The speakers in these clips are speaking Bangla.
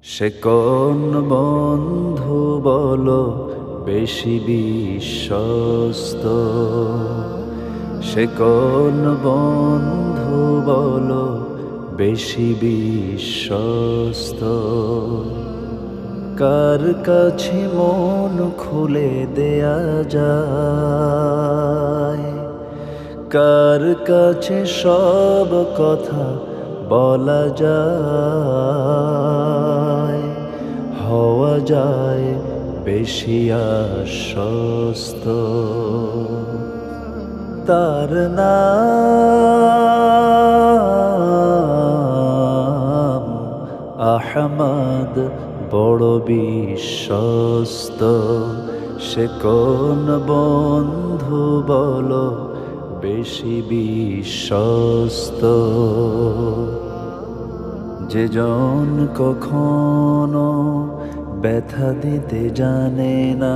সে কোন বন্ধু বলো বেশি বিশ্বস্ত? সে কোন বন্ধু বলো বেশি বিশ্বস্ত? কার কাছে মন খুলে দেয়া যায়? কার কাছে সব কথা বলা যায়? হওয়া যায় বেশি আশ্বস্ত। তার নাম আহমদ, বড় বিশ্বস্ত। সে কোন বন্ধু বলো বেশি বিশ্বস্ত? যে জন কখনো ব্যথা দিতে জানে না,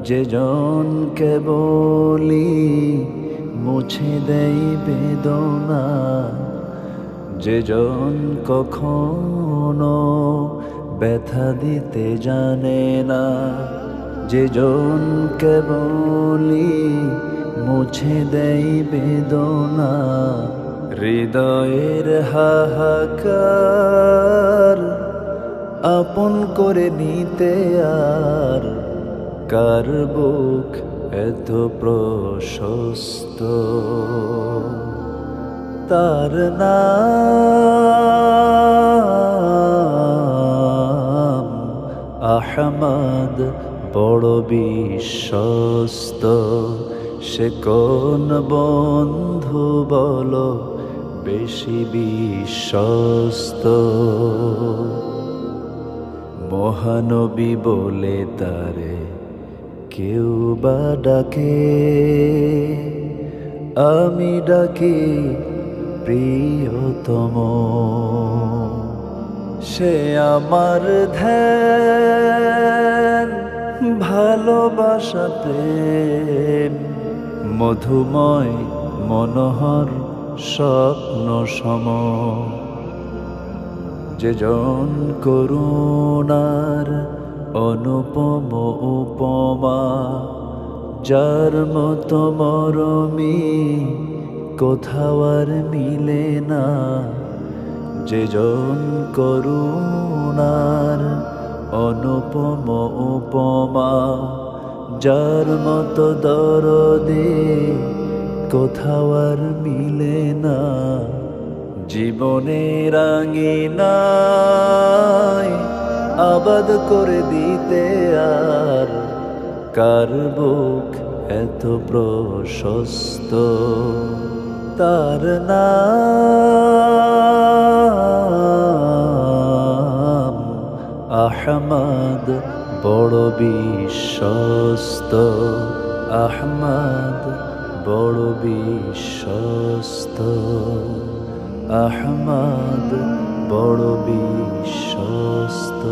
যে জন কেবলই মুছে দেয় বেদনা, যে জন কখনো ব্যথা দিতে জানে না, যে জন কেবলই মুছে দেয় বেদনা, হৃদয়ের হাহাকার আপন করে নিতে আর কার বুক এত প্রশস্ত? তার নাম আহমদ, বড় বিশ্বস্ত। সে কোন বন্ধু বলো বেশি বিশ্বস্ত? মহানবী বলে তারে কেউ বা ডাকে, আমি ডাকি প্রিয়তম। সে আমার ধ্যান, ভালোবাসা, প্রেম, মধুময় মনোহর স্বপ্ন সম। যে জন করুণার অনুপম উপমা, যার মতো মরমি কোথাও আর মিলে না। যে জন করুণার অনুপম উপমা, যার মতো দরদে কোথাও আর মিলে না। জীবনের আঙিনায় আবাদ করে দিতে আর কার বুক এত প্রশস্ত? তার নাম আহমদ, বড় বিশ্বস্ত। আহমদ, বড় বিশ্বস্ত। আহমদ, বড় বিশ্বস্ত।